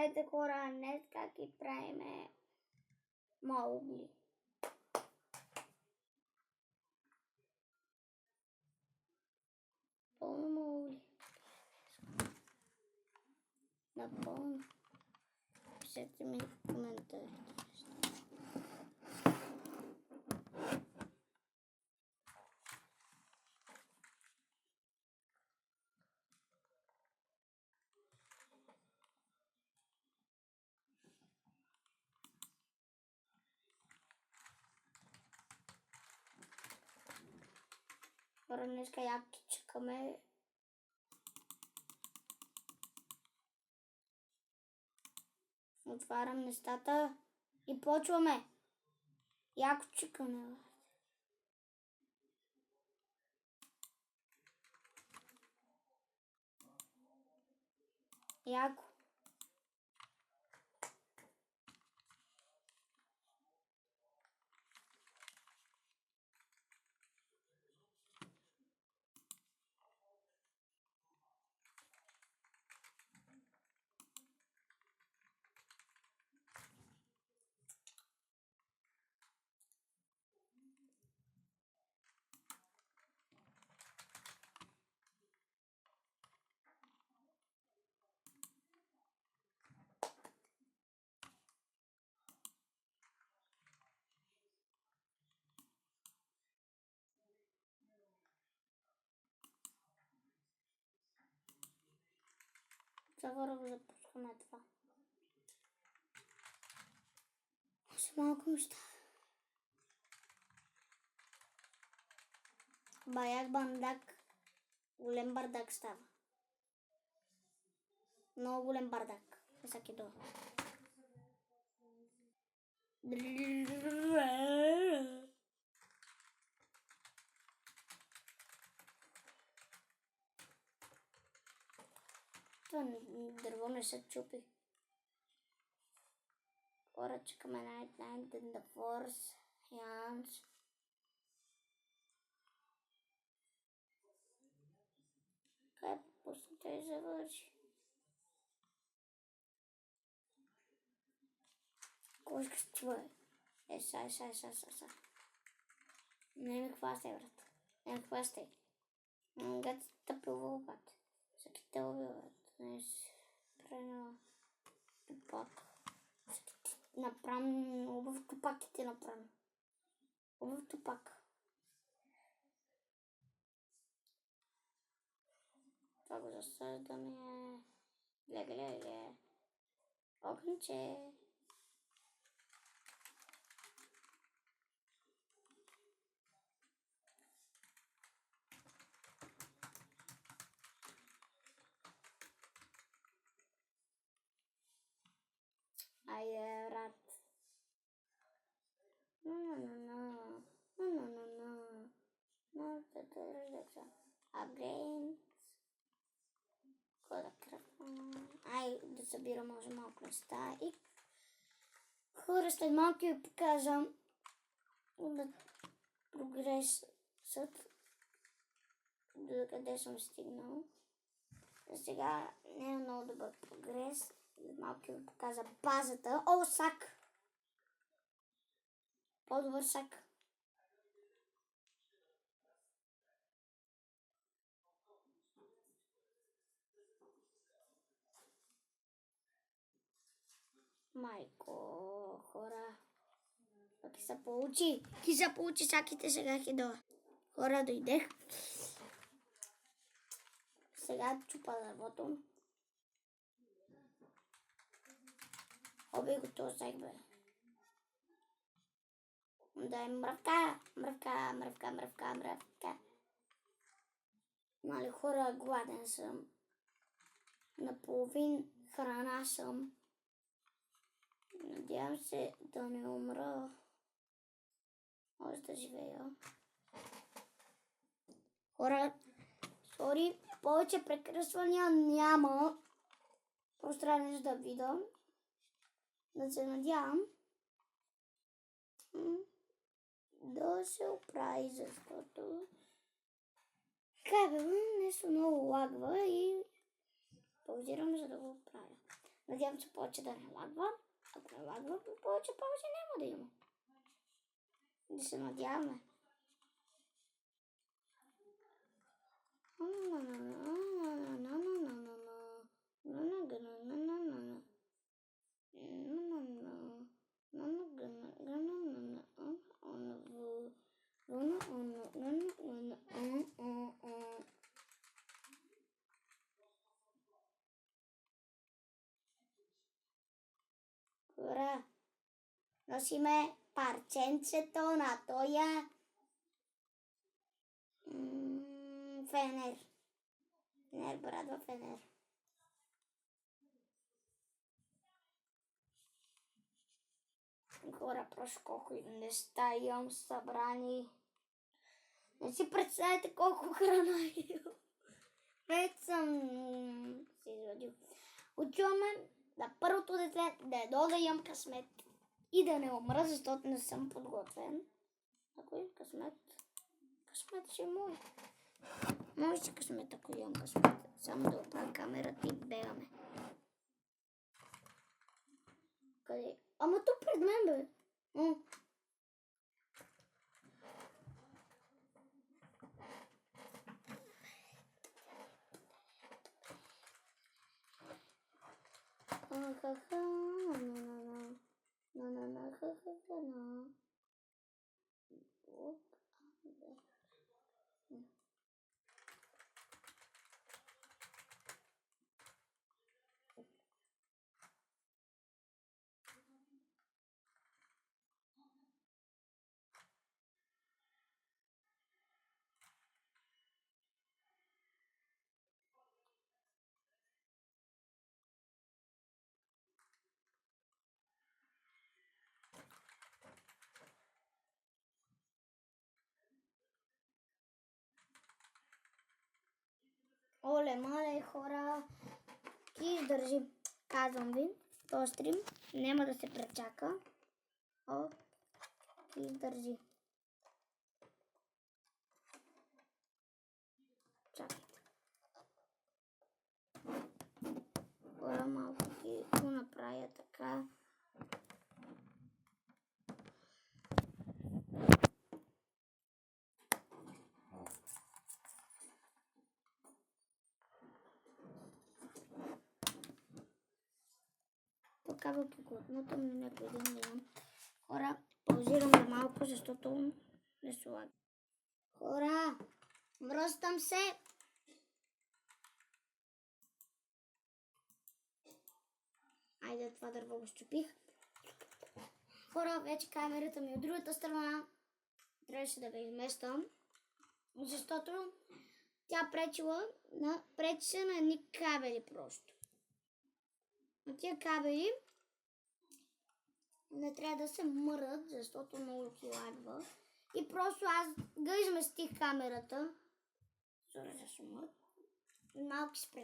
Здравейте хора, днес как ги правиме Маугли. Пълно Маугли. Напълно. Пишете ми в коментарите. Първо днеска яки чекаме. Отварям нещата и почваме. Яко чекаме. Яко. Сега го запускаме това. Още малко неща. Баяк бардак. Голем бардак става. Много голем бардак. Всеки долу. Това дърво не се чупи. Хора, чекаме Night in the Forest. Янс. Кай пусната и завърши. Кошка с това е. Са. Не ми хвастай, брат. Не ми хвастай. Гад тъпило, брат. Всеки те убиват. Не си пренала. Тупак. Направим объв тупак и те направим. Объв тупак. Това го засъждаме. Ле. Огънче. Айде, брат. Апгрейд. Кода кръвна. Ай, да събирам може малко неща. И хора, след малко ви покажам да прогресът. До къде съм стигнал. За сега не е много добър прогрес. След малко ви покажа базата. О, сак! По-добър сак. Майко, хора. Пък се получи. Саките сега хидова. Хора, дойдех. Сега чупа дървото. Оби го този сак, бе. Дай мръвка. Нали хора, гладен съм. Наполовин храна съм. Надявам се да не умра. Може да живея. Хора, сори, повече прекръсвания няма. Просто трябва да видя. Да се надявам да се оправи, защото кабела нещо много лагва и паузирам, за да го оправя. Надявам се повече да не лагва. Ако не лагва, повече паузи няма да има. Да се надяваме. Ура! Носиме парченцето на тоя фенер. Фенер, брадва фенер. Хора, просто колко неща имам събрани. Не си представете колко храна имам. Вече съм се извадил. Отиваме на първото дете да едно да имам късмет и да не умра, защото не съм подготвен. Ако късмет? Късмет ще е мой. Мой си късмет, ако имам късмет. Само да оправя камерата и бегаме. Къде? Ама тук пред мен, бе. Оле, мале, хора, ти издържи. Казвам ви, този стрим няма да се пречака. О, ти издържи. Чакай. Хора, малко ти го направя така. Кабелки го отмутам на някой един милион. Хора, паузираме малко, защото не се лага. Хора, връщам се. Айде, това дърво го счупих. Хора, вече камерата ми от другата страна. Трябваше да го измествам, защото тя пречеше на едни кабели просто. На тия кабели не трябва да се мърдат, защото много ги лагва. И просто аз го изместих камерата. Сори за шумът. Малки спре.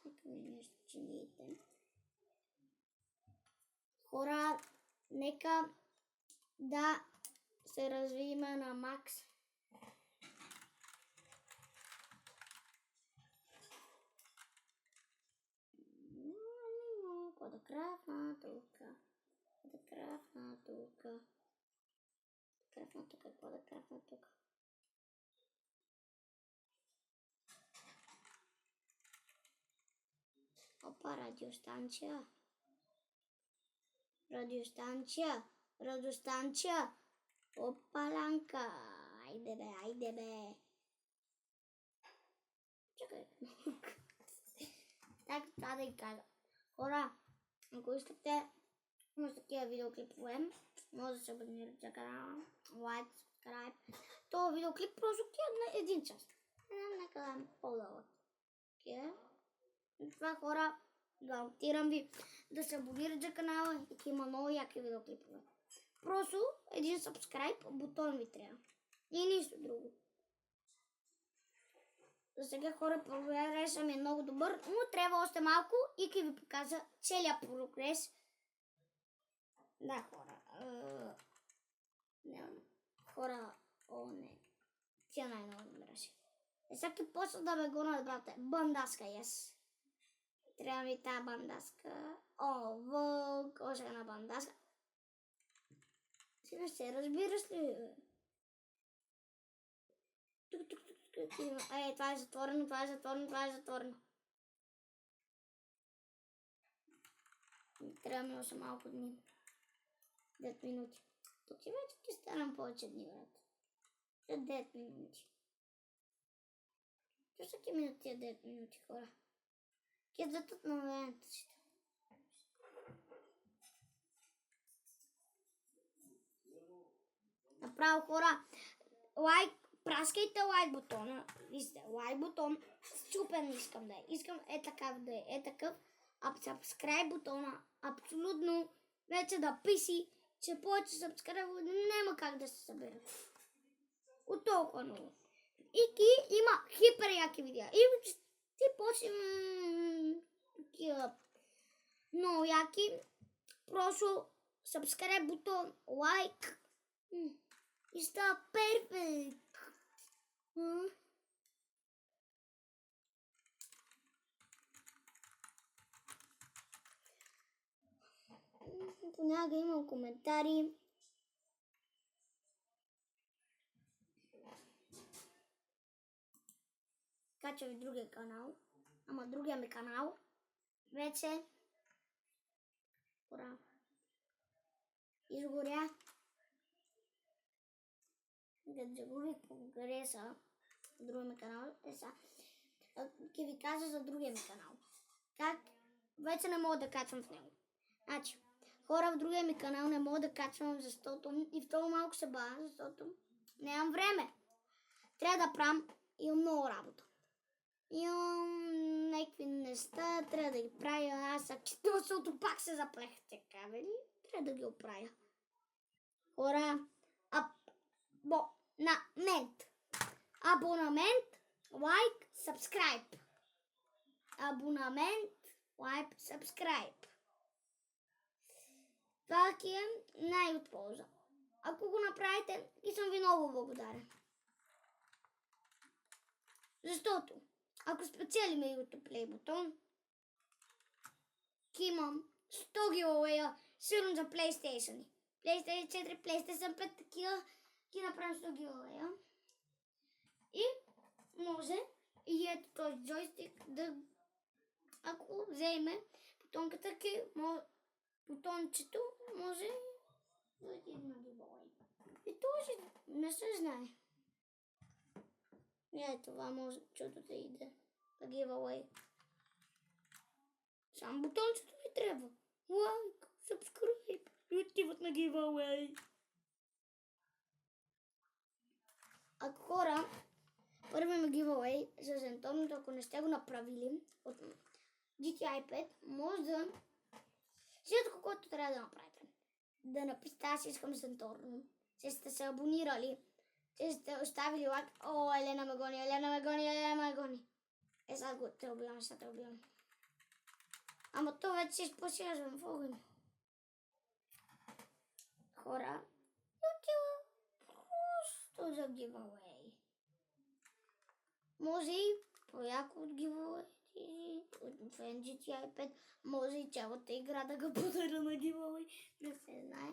Нека ми нещо чините. Хора, нека да се развиеме на макс. Какво да крафна тук? Какво да крафна тук? Опа, радиостанция. Опаланка. Айде бе. Чакай. Так, това да и кажа. Хора, ако искате с такива видеоклипове, може да се абонирате за канала, лайк, subscribe. Това видеоклип просто на един час. Нека по-дълъг. Това, хора, гарантирам ви да се абонирате за канала и има много яки видеоклипове. Просто един subscribe бутон ви трябва. И нищо друго. За сега, хора, прогресът ми е много добър, но трябва още малко и ще ви покажа целият прогрес. Да, хора. Хора, не. Тя най-много намираше. Всеки почва да ме гонят, брате. Бандаска, yes. Трябва ми тази бандаска. О, вълк, още една бандаска. Сега ще разбираш ли? Ей, това е затворено, това е затворено, това е затворено. Трябва ми още малко дни. 9 минути. Тук си вече ти станам повече дни, брат. За 9 минути. Що ще ти минат тия 9 минути, хора? Кедзатът на времето си. Направо, хора, лайк, праскайте лайк бутона. Вижте, лайк бутон, счупен искам да е. Искам такъв да е такъв. А subscribe бутона, абсолютно вече да писи, че повече subscribe няма как да се съберат. От толкова много. И има хипер яки видеа. И ти почне такива много яки. Просто subscribe бутон, лайк. И става перфект. Понякога имам коментари. Кача ви другия канал. Ама другия ми канал вече изгоря. Като загубих прогреса в другия ми канал, ще ви кажа за другия ми канал. Как вече не мога да качвам в него. Значи, хора, в другия ми канал не мога да качвам, защото и в това малко се бавя, защото нямам време. Трябва да правим, имам много работа. Имам някакви неща, трябва да ги правя. Аз защото пак се заплех те кабели, трябва да ги оправя. Хора, абонамент, лайк, subscribe. Абонамент, лайк, subscribe. Това е най-от полза. Ако го направите, и съм ви много благодарен. Защото, ако спечелиме YouTube Play бутон, имам 100 гивауея, сигурно за PlayStation. PlayStation 4, PlayStation 5, такива, ги направим 100 гивауея. И може, и ето този джойстик, да, ако вземе бутонката, бутончето, може да отиде на гивауей. И този не се знае. Не, това може чудо да иде на giveaway. Само бутончето ви трябва. Лайк, subscribe и отиват на giveaway. Ако хора, първи на giveaway за Zentorno, ако не сте го направили от GTI 5, може да всичко, което трябва да направите. Да напишете, аз искам Zentorno, че сте се абонирали, че сте оставили лайк. О, Елена ме гони, Елена ме гони, Елена ме гони. Сега го те убивам, Ама то вече се изпосяжвам в огън. Хора, отива просто за giveaway. Може и по-яко от giveaway, от GTI 5, може и цялата игра да го подаря на giveaway, не се знае.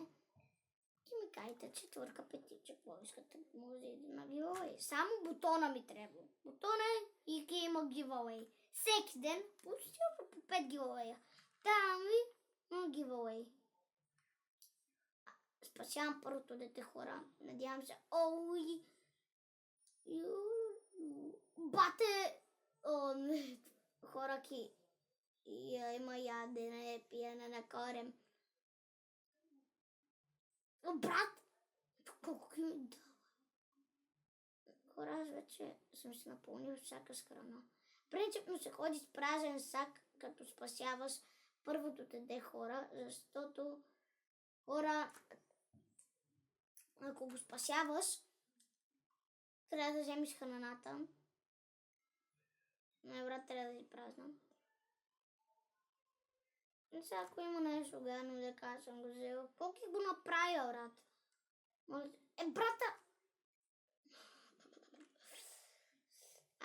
Ти ми кажете, четвърка, петича, какво искате, може и на giveaway. Само бутона ми трябва. Бутона и има giveaway. Всеки ден по 5 giveaway. Давам ви на giveaway. Спасявам първото дете, хора. Надявам се. Ой! Бате! Хора ки има ядене, пиене на корем. Брат! Колко ми дава? Хора, аз вече съм се напълнил всяка с храна. Принципно се ходи с празен сак, като спасяваш първото дете, хора, защото хора, ако го спасяваш, трябва да вземеш храната. Не, брат, трябва да си празна. И сега, ако има нещо гадно да кажа, съм го взела. Колко го направя, брат? Брата!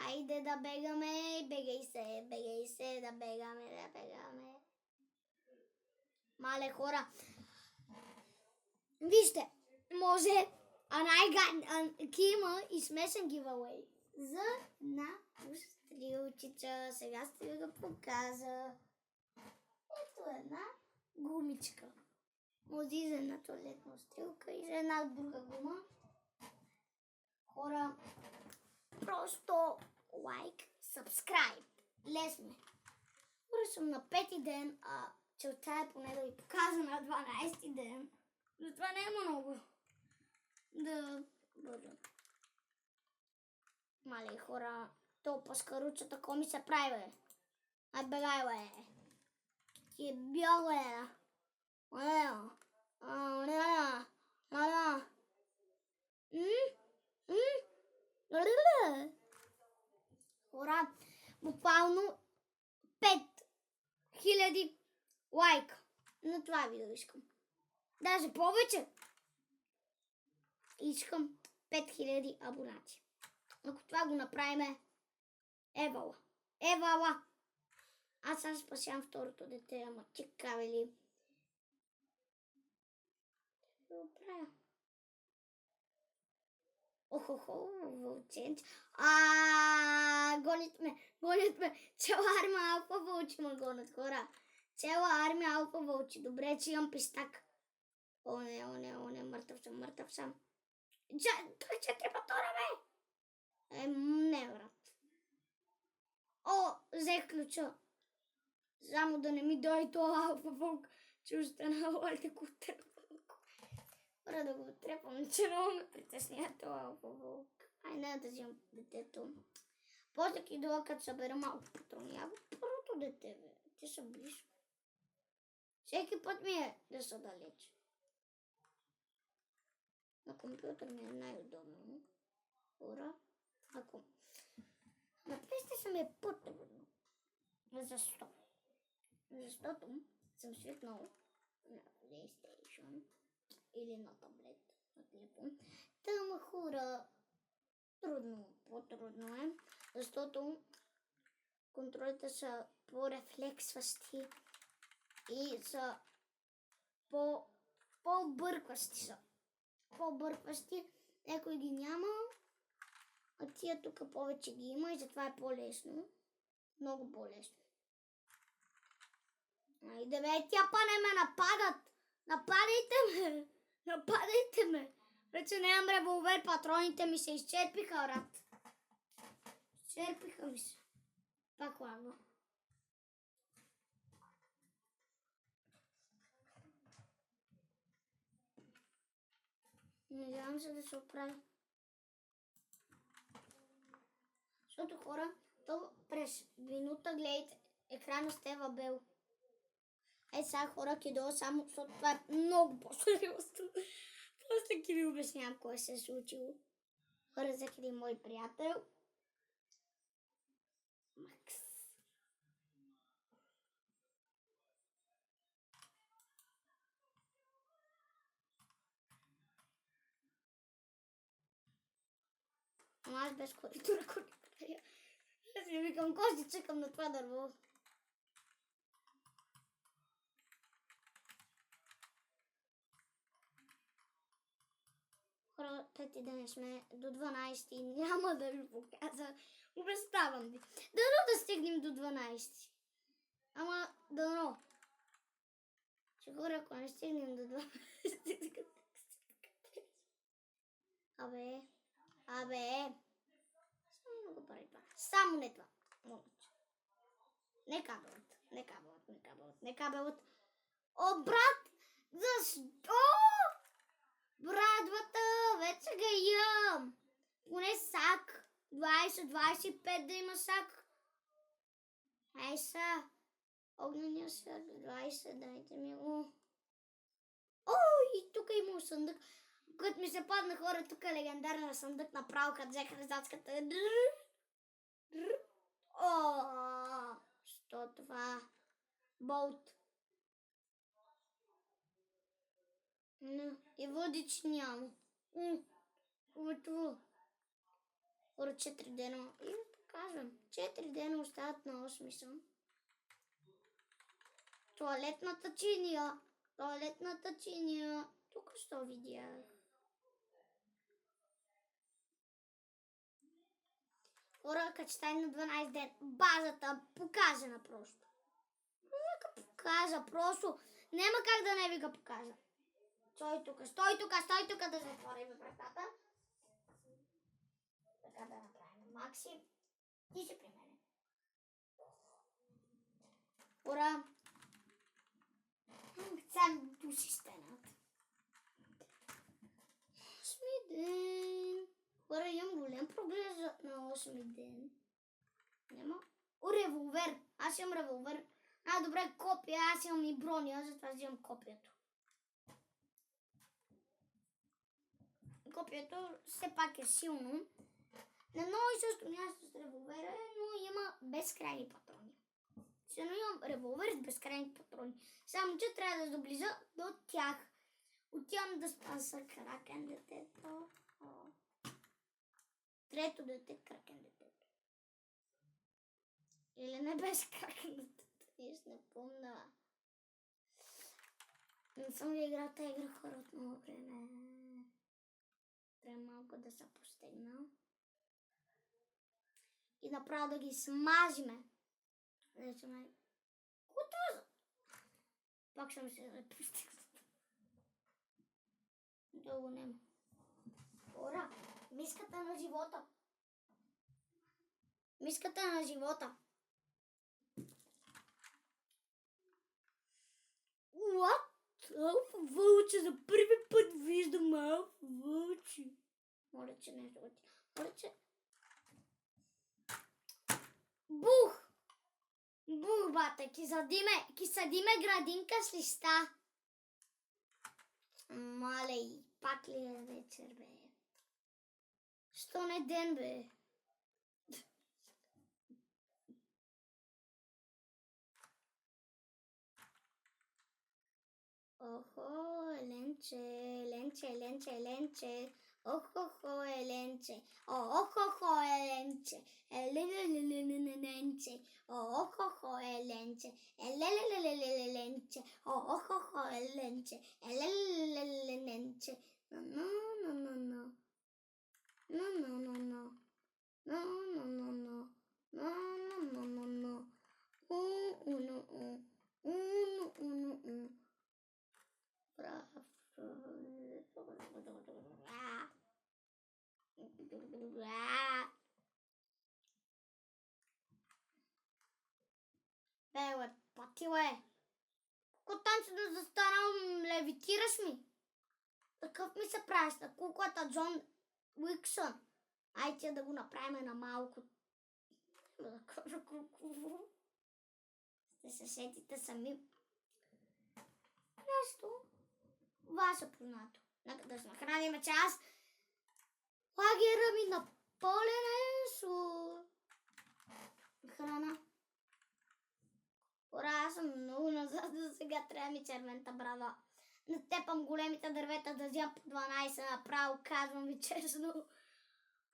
Айде да бегаме, бегай се, да бегаме. Мале хора, вижте, може, има и смешен giveaway за една стрелчица. Сега ще ви го покажа. Ето една гумичка. Може и за една туалетна стрелка и за една друга гума. Хора, просто лайк, subscribe. Лесно. Хора, съм на 5-ти ден, а целта е поне да ви покажа на 12-ти ден. Затова не е много да бъда. Мале хора, то паскаруча тако ми се прави, бе. Ай, бегай, бе. Ти е бял, бе. Хора, буквално 5000 лайка на това видео искам. Даже повече. Искам 5000 абонати. Ако това го направим, евала. Аз сега спасявам второто дете, ама ти кавели. Го правя. Охо, вълченце. Гонят ме. Цяла армия алфа вълчи ме гонят, хора. Цяла армия алфа вълчи. Добре, че имам пистак. О, не, мъртъв съм. 4 патона, бе! Не, брат. О, взех ключа. Само да не ми дойде това алфа вълк, че останало лекотен вълк. Пора да го трепам, че много ме притесня това алфа вълк. Не да взимам детето. После кидала, като събера малко патрони. Първото дете, бе. Те са близко. Всеки път ми е да са далеч. На компютър ми е най-удобно. Хора, ако на PlayStation ми е по-трудно. Защо? Защото съм свикнал на PlayStation или на таблет, на телефон. Тъма хора, по-трудно е, защото контролите са по-рефлексващи и са по-бъркващи Някой ги няма, а тия тук повече ги има и затова е по-лесно. Много по-лесно. Айде бе, тя па не ме нападат! Нападайте ме! Вече нямам револвер, патроните ми се изчерпиха, брат. Изчерпиха ми се. Пак лагва. Надявам се да се оправя. Защото хора, то през минута гледайте екрана с Тева Бел. Сега хора кидо само, защото това е много по-сериозно. Просто ки ви обяснявам кое се е случило. Хора, за един мой приятел. Макс. Ама аз без коридора, ако не правя. Аз ми викам, кой чекам на това дърво. Хора, 5 ден сме до 12 няма да ви покажа. Обещавам ви. Дано да стигнем до 12. Ама, дано. Че хора, ако не стигнем до 12. Абе. Само го прави това. Само не това. Не кабелът. О, брат! Защо? Брадвата, вече ga имам. Поне сак. 20-25 да има сак. Ай са. Огнения сак. 20, дайте ми го. О, и тук има съндък. Като ми се падна хора, тук е легендарна съндък направо, като взех резацката. О, що това? Болт. И водич няма. Хубаво. Хора 4 дена. И казвам. 4 дена остават на 8 съм. Туалетната чиния. Тук що видях. Хора, качетай на 12 ден. Базата показана просто. Показа просто. Няма как да не ви го покажа. Стой тук да затворим вратата. Така да направим. Макси, ти си при мене. Ура! Сам души стенат. 8 ден. Ура, имам голям прогрес на 8 ден. Няма. Револвер. Аз имам револвер. Добре, копия. Аз имам и броня, затова взимам копието. Копието все пак е силно. На много и също място с револвера, но има безкрайни патрони. Сега имам револвер с безкрайни патрони. Само че трябва да доблиза до тях. Отивам да спаса Кракен детето. Трето дете, Кракен детето. Или не беше Кракен детето. Не помня. Не съм ли играл тази игра хора от много време. Трябва малко да се постигна. И направо да ги смажиме. Готово. Пак ще ми се запустих. Дълго нема. Ора, миската на живота. Миската на живота. What? Алфа вълче, за първи път виждам алфа вълче. Моля, че не работи. Моля, че... Бух! Бух, бата, ки садиме градинка с листа. Малей, пак ли е вечер, бе? Що не ден, бе? Охо, Еленче. Охо, Еленче. Охо, Еленче. Елелелелеленче. Охо, Еленче. Елелелелеленче. Охо, Еленче. Елелелеленче. No. Бе, патиле. Колко там си да застанал, левитираш ми? Такъв ми се правиш на куклата Джон Уиксън. Айде да го направим на малко. Да кажа колко. Ще се сетите сами. Нещо. Ваше познато. Нека да се нахраним, че аз лагера ми напълнен е с храна. Ура, аз съм много назад, за сега трябва ми червената брада. Натепам големите дървета да взя по 12 направо, казвам ви честно.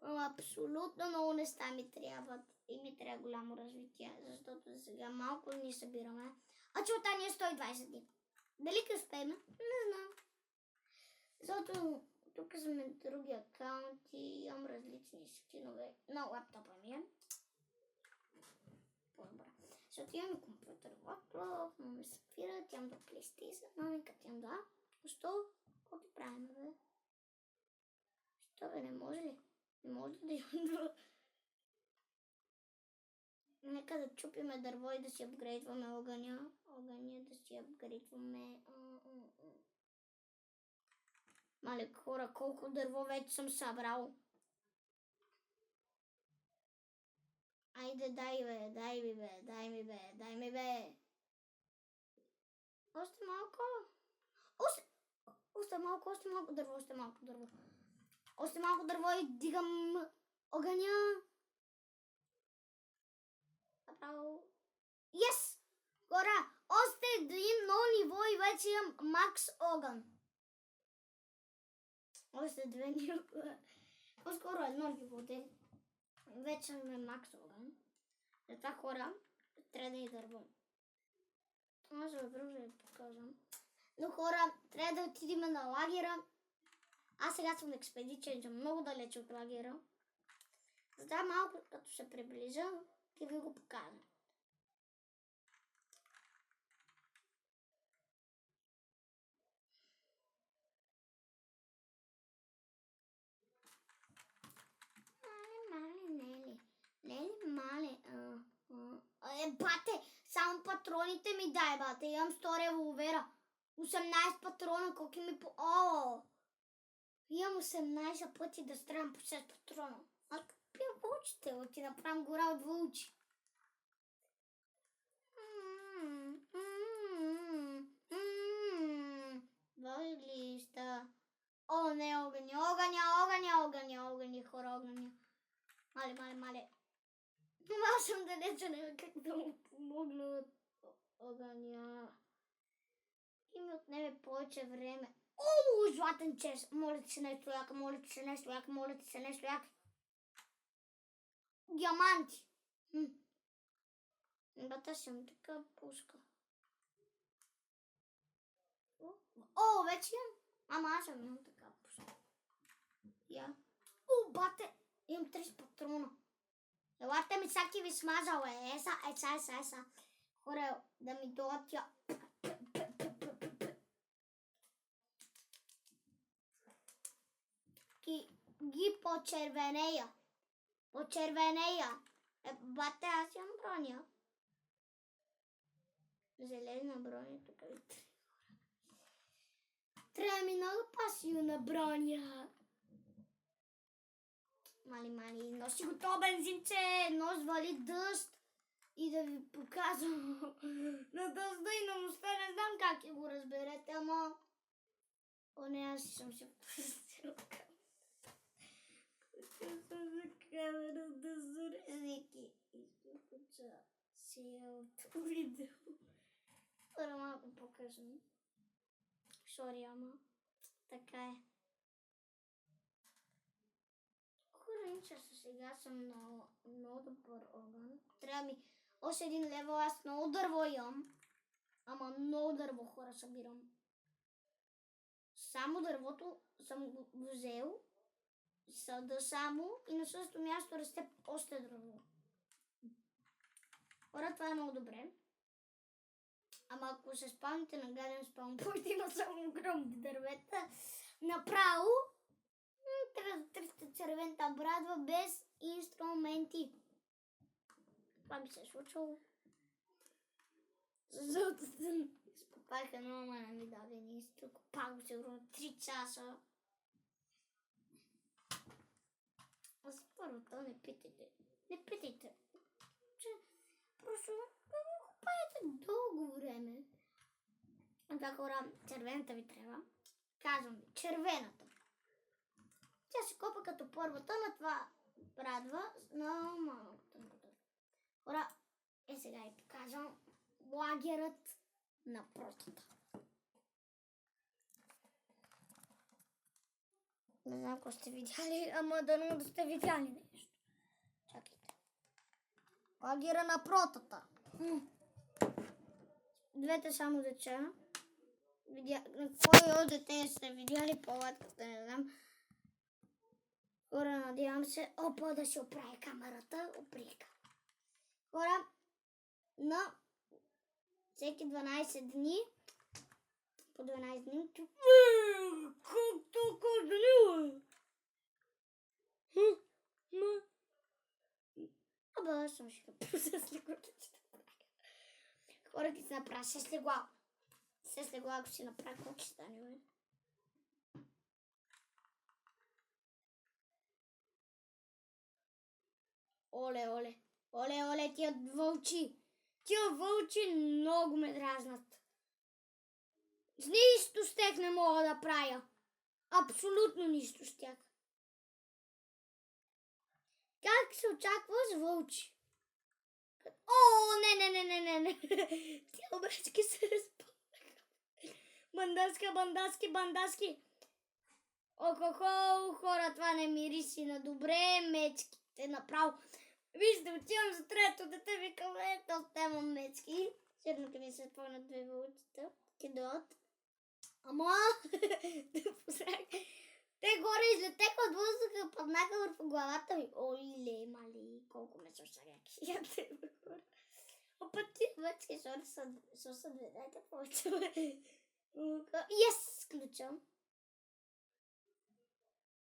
Абсолютно много неща ми трябват и ми трябва голямо развитие, защото за сега малко ни събираме. А целта ни е 120 дни. Дали къде успеем? Не знам. Защото тук сме други акаунти, имам различни скинове на лаптопа ми е. По-добре. Защото имам компютър лаптоп, но ми съпират, имам до PlayStation, като имам да. Защо? Какво ти правим, бе? Що, бе, не може ли? Не може да имам да... Нека да чупиме дърво и да си апгрейдваме огъня. Да си апгрейдваме... Мале хора, колко дърво вече съм събрал. Айде, дай ми бе. Още малко. Още малко дърво. Още малко дърво и дигам огъня. Направо. Yes! Хора, още един ново ниво и вече имам макс огън. Още 2 ниво. По-скоро едно ниво, де. Вече сме макс огън. Затова хора, трябва да ни дървам. Аз за друго да ви показвам. Но хора, трябва да отидем на лагера. Аз сега съм на експедиция, много далече от лагера. Затова малко като се приближа, ще ви го покажа. Мале. Бате, само патроните ми дай, бате. Имам 100 револвера. 18 патрона, колко ми по... Имам 18 пъти да стрелям по 6 патрона. А пия вълчите, ти направим гора от вълчи. Въглища. Не, огъня, хора, огъня. Мале. Аз съм далече, не как да му помогна от огъня. И ми отнеме повече време. Златен чест! Моля ти се нещо яка. Диаманти! Бата съм така пуска. Вече имам. Ама аз имам така пуска. Бате! Имам 30 патрона. Елате ми всяки ви смазал. Еса. Хора, да ми дойдат. Ги почервенея. Бате, аз имам броня. Зелена броня, тук ви трябва ми много пасивна броня. Мали, носи го то бензинче, нос вали дъжд и да ви показвам на дъжда и на моста, не знам как го разберете, ама аз съм се пустила за камера да зорезики изключа цялото видео. Първо малко по-късно. Сори, ама така е. Иначе сега съм на много добър огън. Трябва ми още един левел, аз много дърво имам. Ама много дърво, хора, събирам. Само дървото съм го взел. Съда само и на същото място расте още дърво. Хора, това е много добре. Ама ако се спавните на гаден спаунпойт, има само огромни дървета. Направо трябва да търсите червената брадва без инструменти. Това ми се е случило. Защото съм изкопах едно, ама не ми даде нищо. Копах го сигурно 3 часа. Аз първото не питайте. Просто копаете дълго време. Това хора, червената ви трябва. Казвам ви, червената. Тя се копа като първата на това брадва на малкото. Хора, сега ви показвам лагерът на протата. Не знам ако сте видяли, ама дано да сте видяли нещо. Чакайте. Лагера на протата. Двете само деца. Кой от дете сте видяли палатката, не знам. Хора, надявам се, да си оправи камерата. Оприка. Хора, на всеки 12 дни, по 12 дни, как толкова дни, аз съм ще с леглото, че да правя. Хора, ти си направя 6 легла. 6 легла, ако си направя, колко ще стане, бе? Оле, тия вълчи. Тия вълчи много ме дразнат. С нищо с тях не мога да правя. Абсолютно нищо с тях. Как се очаква с вълчи? Не. Тия обречки се разпълнаха. Бандаски. Хора, това не мириси на добре, мечки. Те направо. Вижте, отивам за трето дете, викам, то тема мечки. Сигурно ми се спомня 2 вълчета. Кидот. Ама, те горе излетеха от въздуха, паднаха върху главата ми. Оле, мали, колко ме сърсаляки. Опа ти мечки, са две, дайте повече. Yes, ключа.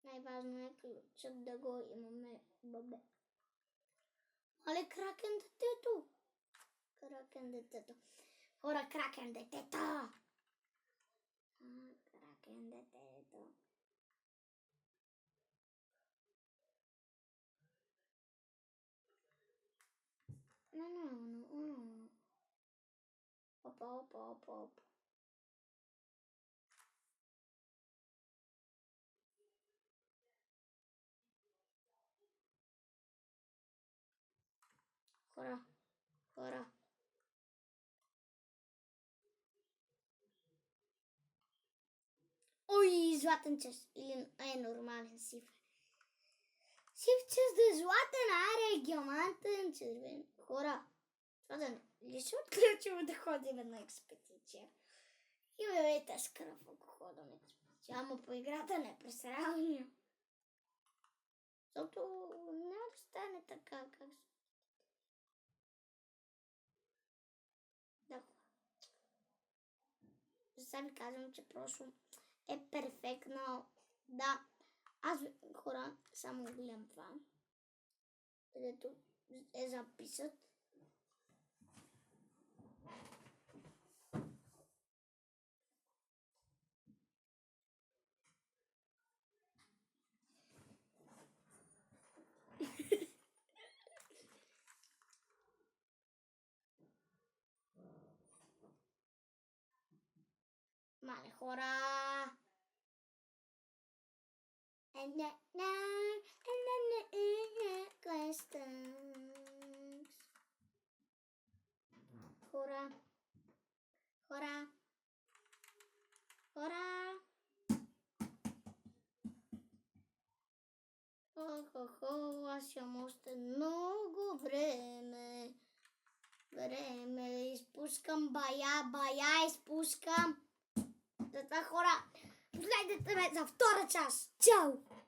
Най-важно е ключът да го имаме, бабе. Але кракен детето. Кракен детето. Хора, кракен детето. Кракен детето. Опа. Хора. Ой, златен чест. Или нормален сив. Сив чест да е златен, диамантен, червен. Хора, това да не лично отключим да ходим на експедиция. И бебете с кръв, ако ходим на експедиция. Ама по играта не пресравня. Защото няма да стане така, как се. Да. Сега ви казвам, че просто е перфектно. Да. Аз хора само гледам това, където е записат. Мале хора! Хора! Аз имам още много време. Изпускам бая, изпускам. Затова хора, гледайте ме за втора част. Чао!